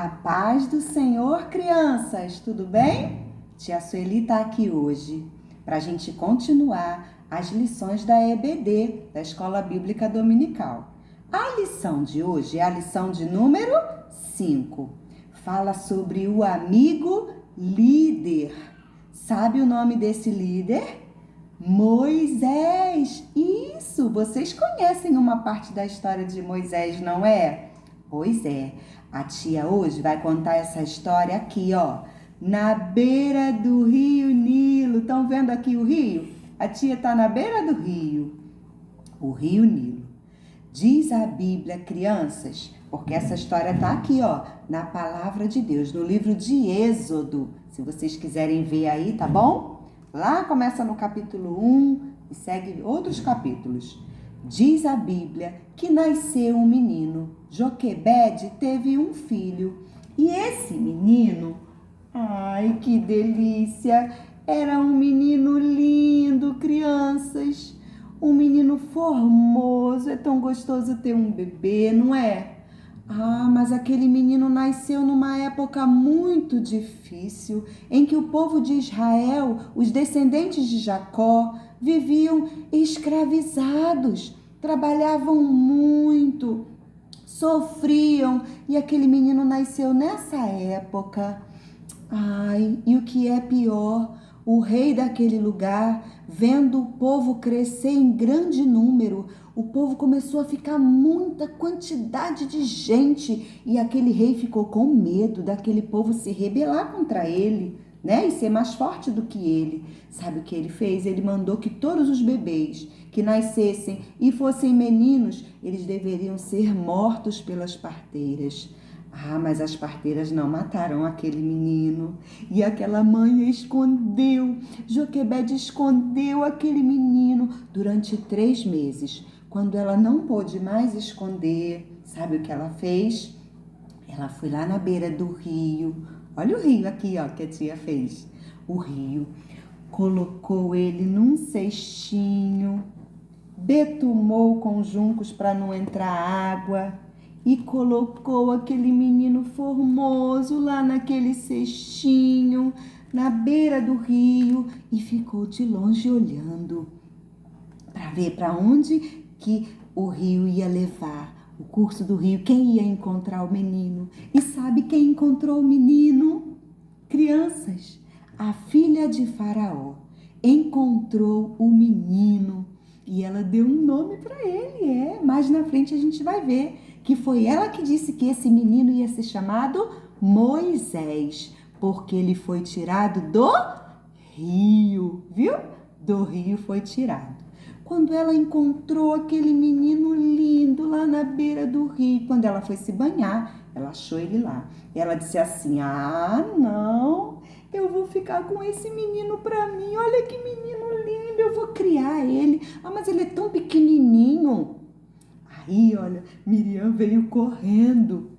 A paz do Senhor, crianças, tudo bem? Tia Sueli está aqui hoje para a gente continuar as lições da EBD, da Escola Bíblica Dominical. A lição de hoje é a lição de número 5. Fala sobre o amigo líder. Sabe o nome desse líder? Moisés. Isso, vocês conhecem uma parte da história de Moisés, não é? Pois é, a tia hoje vai contar essa história aqui, ó, na beira do rio Nilo. Estão vendo aqui o rio? A tia está na beira do rio, o rio Nilo. Diz a Bíblia, crianças, porque essa história está aqui, ó, na palavra de Deus, no livro de Êxodo. Se vocês quiserem ver aí, tá bom? Lá começa no capítulo 1 e segue outros capítulos. Diz a Bíblia que nasceu um menino. Joquebede teve um filho. E esse menino, ai que delícia, era um menino lindo, crianças. Um menino formoso. É tão gostoso ter um bebê, não é? Ah, mas aquele menino nasceu numa época muito difícil, em que o povo de Israel, os descendentes de Jacó, viviam escravizados, trabalhavam muito, sofriam, e aquele menino nasceu nessa época. Ai, e o que é pior, o rei daquele lugar, vendo o povo crescer em grande número, o povo começou a ficar muita quantidade de gente e aquele rei ficou com medo daquele povo se rebelar contra ele, né? E ser mais forte do que ele. Sabe o que ele fez? Ele mandou que todos os bebês que nascessem e fossem meninos, eles deveriam ser mortos pelas parteiras. Ah, mas as parteiras não mataram aquele menino. E aquela mãe escondeu, Joquebede escondeu aquele menino durante 3 meses. Quando ela não pôde mais esconder, sabe o que ela fez? Ela foi lá na beira do rio. Olha o rio aqui, ó, que a tia fez. O rio. Colocou ele num cestinho, betumou com juncos para não entrar água e colocou aquele menino formoso lá naquele cestinho, na beira do rio, e ficou de longe olhando para ver para onde que o rio ia levar, o curso do rio, quem ia encontrar o menino. E sabe quem encontrou o menino? Crianças, a filha de Faraó encontrou o menino e ela deu um nome para ele. Mais na frente a gente vai ver que foi ela que disse que esse menino ia ser chamado Moisés, porque ele foi tirado do rio, viu? Do rio foi tirado. Quando ela encontrou aquele menino lindo lá na beira do rio, quando ela foi se banhar, ela achou ele lá. E ela disse assim: ah, não, eu vou ficar com esse menino pra mim. Olha que menino lindo, eu vou criar ele. Ah, mas ele é tão pequenininho. Aí, olha, Miriam veio correndo.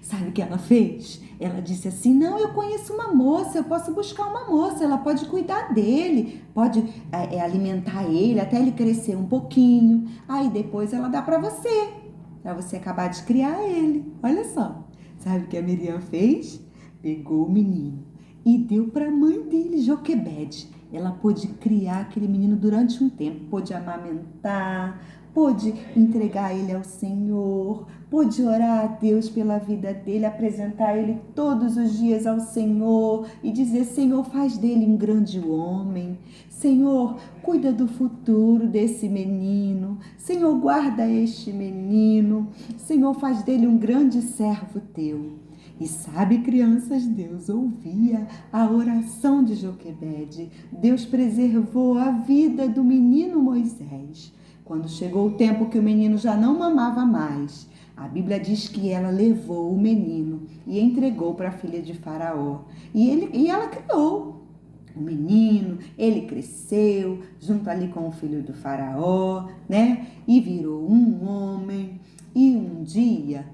Sabe o que ela fez? Ela disse assim: não, eu conheço uma moça, eu posso buscar uma moça, ela pode cuidar dele, pode alimentar ele até ele crescer um pouquinho. Aí depois ela dá para você acabar de criar ele. Olha só, sabe o que a Miriam fez? Pegou o menino e deu para a mãe dele, Joquebede. Ela pôde criar aquele menino durante um tempo, pôde amamentar, pôde entregar ele ao Senhor, pôde orar a Deus pela vida dele, apresentar ele todos os dias ao Senhor e dizer: Senhor, faz dele um grande homem. Senhor, cuida do futuro desse menino. Senhor, guarda este menino. Senhor, faz dele um grande servo teu. E sabe, crianças, Deus ouvia a oração de Joquebede. Deus preservou a vida do menino Moisés. Quando chegou o tempo que o menino já não mamava mais, a Bíblia diz que ela levou o menino e entregou para a filha de Faraó. E ela criou o menino, ele cresceu junto ali com o filho do Faraó, né? E virou um homem. E um dia,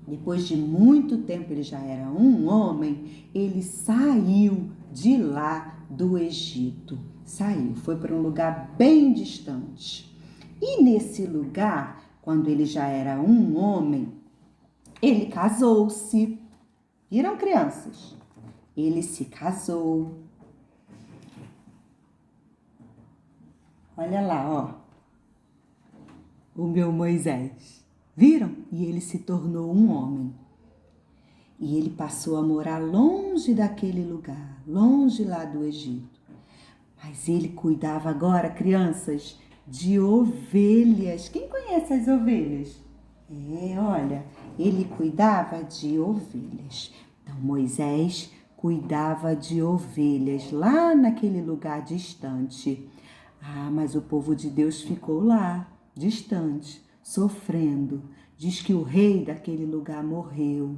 depois de muito tempo, ele já era um homem, ele saiu de lá do Egito. Saiu, foi para um lugar bem distante. E nesse lugar, quando ele já era um homem, Ele casou-se. Viram, crianças? Ele se casou. Olha lá, ó. O meu Moisés. Viram? E ele se tornou um homem. E ele passou a morar longe daquele lugar, longe lá do Egito. Mas ele cuidava agora, crianças, de ovelhas. Quem conhece as ovelhas? Olha, ele cuidava de ovelhas. Então, Moisés cuidava de ovelhas lá naquele lugar distante. Mas o povo de Deus ficou lá, distante, sofrendo. Diz que o rei daquele lugar morreu.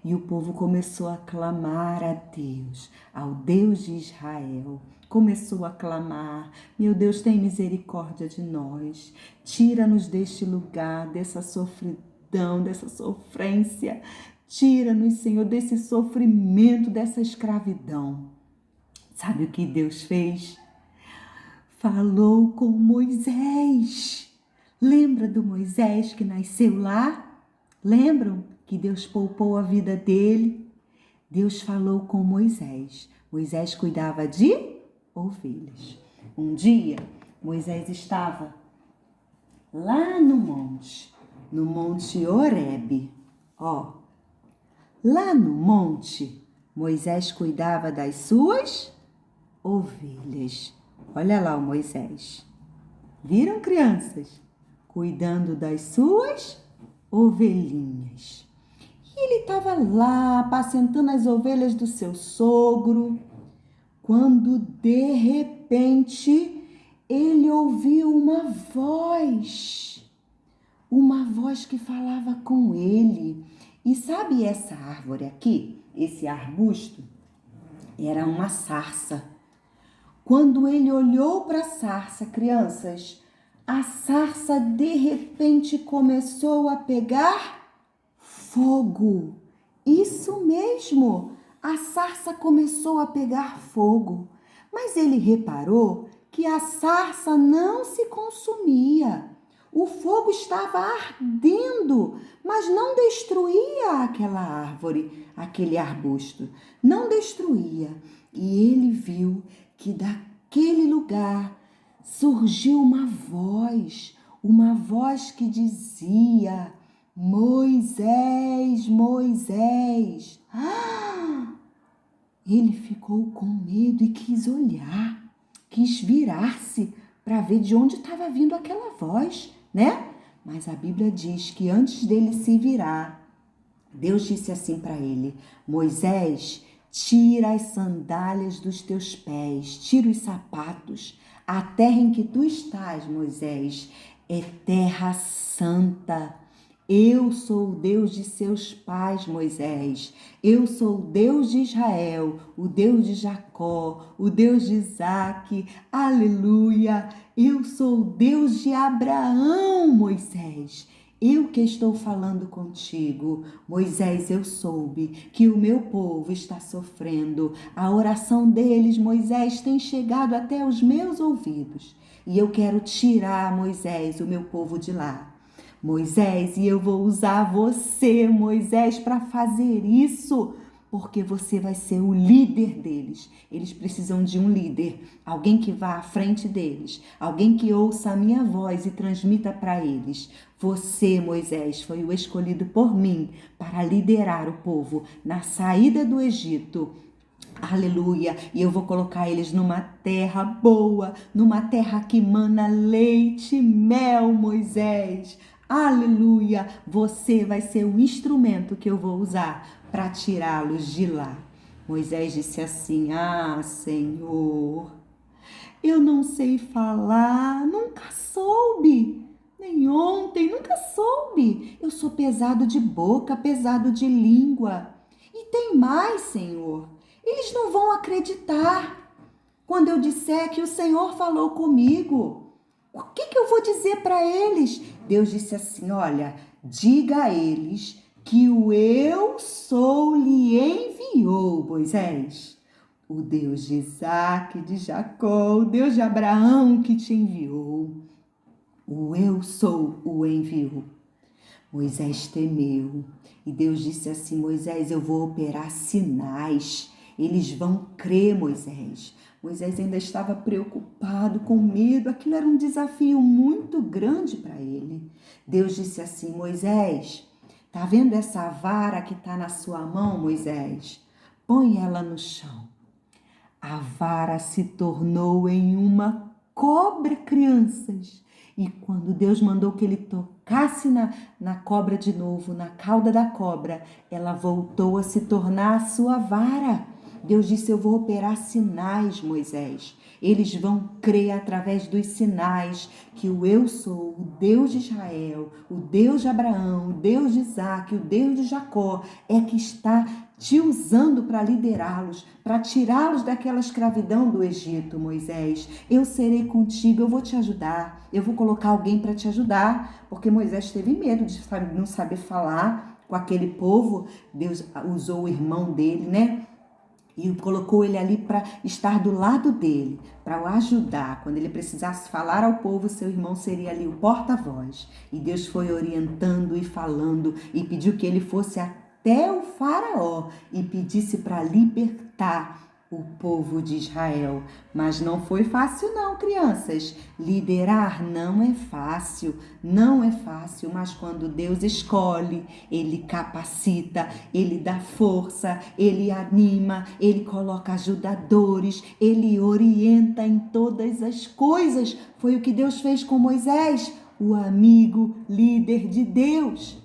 E o povo começou a clamar a Deus, ao Deus de Israel. Começou a clamar: meu Deus, tem misericórdia de nós. Tira-nos deste lugar, dessa sofridão, dessa sofrência. Tira-nos, Senhor, desse sofrimento, dessa escravidão. Sabe o que Deus fez? Falou com Moisés. Lembra do Moisés que nasceu lá? Lembram que Deus poupou a vida dele? Deus falou com Moisés. Moisés cuidava de ovelhas. Um dia, Moisés estava lá no Monte Horebe. Lá no monte, Moisés cuidava das suas ovelhas. Olha lá o Moisés. Viram, crianças? Cuidando das suas ovelhinhas. E ele estava lá, apacentando as ovelhas do seu sogro, quando de repente ele ouviu uma voz que falava com ele. E sabe essa árvore aqui, esse arbusto? Era uma sarça. Quando ele olhou para a sarça, crianças, a sarça de repente começou a pegar fogo. Isso mesmo, a sarça começou a pegar fogo. Mas ele reparou que a sarça não se consumia. O fogo estava ardendo, mas não destruía aquela árvore, aquele arbusto. Não destruía. E ele viu que daquele lugar surgiu uma voz que dizia: Moisés, Moisés. Ele ficou com medo e quis olhar, quis virar-se para ver de onde estava vindo aquela voz, né? Mas a Bíblia diz que antes dele se virar, Deus disse assim para ele: Moisés, tira as sandálias dos teus pés, tira os sapatos. A terra em que tu estás, Moisés, é terra santa. Eu sou o Deus de seus pais, Moisés. Eu sou o Deus de Israel, o Deus de Jacó, o Deus de Isaque. Aleluia! Eu sou o Deus de Abraão, Moisés. Eu que estou falando contigo. Moisés, eu soube que o meu povo está sofrendo. A oração deles, Moisés, tem chegado até os meus ouvidos. E eu quero tirar, Moisés, o meu povo de lá. Moisés, e eu vou usar você, Moisés, para fazer isso, porque você vai ser o líder deles. Eles precisam de um líder, alguém que vá à frente deles, alguém que ouça a minha voz e transmita para eles. Você, Moisés, foi o escolhido por mim para liderar o povo na saída do Egito. Aleluia, e eu vou colocar eles numa terra boa, numa terra que mana leite e mel, Moisés. Aleluia, você vai ser o instrumento que eu vou usar para tirá-los de lá. Moisés disse assim: Senhor, eu não sei falar, nunca soube, nem ontem, nunca soube. Eu sou pesado de boca, pesado de língua. E tem mais, Senhor, eles não vão acreditar quando eu disser que o Senhor falou comigo. O que eu vou dizer para eles? Deus disse assim: olha, diga a eles que o eu sou lhe enviou, Moisés. O Deus de Isaque, de Jacó, o Deus de Abraão que te enviou. O eu sou o enviou. Moisés temeu e Deus disse assim: Moisés, eu vou operar sinais. Eles vão crer, Moisés. Moisés ainda estava preocupado, com medo. Aquilo era um desafio muito grande para ele. Deus disse assim: Moisés, tá vendo essa vara que está na sua mão, Moisés? Põe ela no chão. A vara se tornou em uma cobra, crianças. E quando Deus mandou que ele tocasse na cobra de novo, na cauda da cobra, ela voltou a se tornar a sua vara. Deus disse: eu vou operar sinais, Moisés. Eles vão crer através dos sinais que o eu sou, o Deus de Israel, o Deus de Abraão, o Deus de Isaac, o Deus de Jacó, é que está te usando para liderá-los, para tirá-los daquela escravidão do Egito, Moisés. Eu serei contigo, eu vou te ajudar, eu vou colocar alguém para te ajudar, porque Moisés teve medo de não saber falar com aquele povo. Deus usou o irmão dele, né? E colocou ele ali para estar do lado dele, para o ajudar. Quando ele precisasse falar ao povo, seu irmão seria ali o porta-voz. E Deus foi orientando e falando e pediu que ele fosse até o faraó e pedisse para libertar o povo de Israel. Mas não foi fácil não, crianças. Liderar não é fácil, mas quando Deus escolhe, Ele capacita, Ele dá força, Ele anima, Ele coloca ajudadores, Ele orienta em todas as coisas. Foi o que Deus fez com Moisés, o amigo líder de Deus.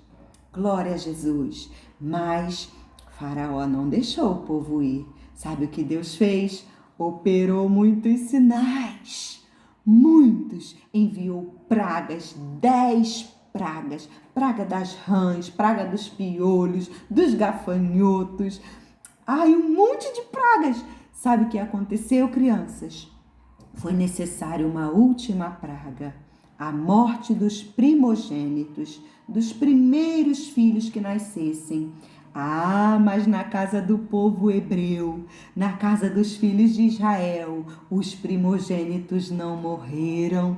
Glória a Jesus. Mas Faraó não deixou o povo ir. Sabe o que Deus fez? Operou muitos sinais, muitos. Enviou pragas, 10 pragas. Praga das rãs, praga dos piolhos, dos gafanhotos. Ai, um monte de pragas. Sabe o que aconteceu, crianças? Foi necessário uma última praga. A morte dos primogênitos, dos primeiros filhos que nascessem. Ah, mas na casa do povo hebreu, na casa dos filhos de Israel, os primogênitos não morreram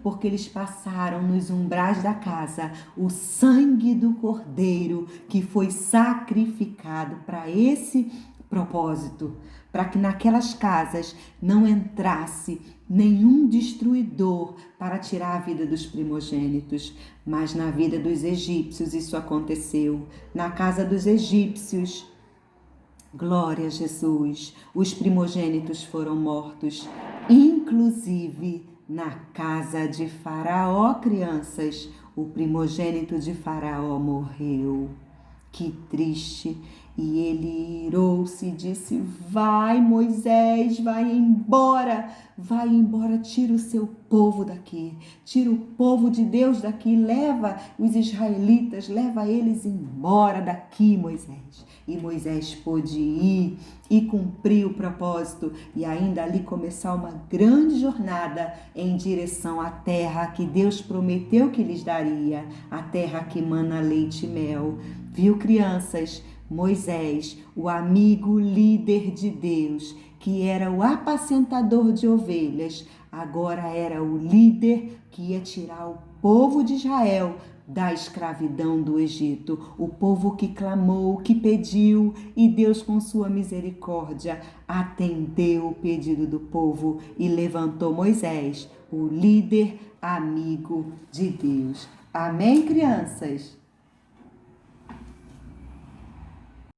porque eles passaram nos umbrais da casa o sangue do cordeiro que foi sacrificado para esse propósito, para que naquelas casas não entrasse nenhum destruidor para tirar a vida dos primogênitos. Mas na vida dos egípcios isso aconteceu. Na casa dos egípcios, glória a Jesus, os primogênitos foram mortos, inclusive na casa de Faraó, crianças, o primogênito de Faraó morreu. Que triste. E ele irou-se e disse: vai, Moisés, vai embora, tira o seu povo daqui, tira o povo de Deus daqui, leva os israelitas, leva eles embora daqui, Moisés. E Moisés pôde ir e cumprir o propósito e ainda ali começar uma grande jornada em direção à terra que Deus prometeu que lhes daria, a terra que mana leite e mel. Viu, crianças? Moisés, o amigo líder de Deus, que era o apacentador de ovelhas, agora era o líder que ia tirar o povo de Israel da escravidão do Egito. O povo que clamou, que pediu, e Deus, com sua misericórdia, atendeu o pedido do povo e levantou Moisés, o líder amigo de Deus. Amém, crianças?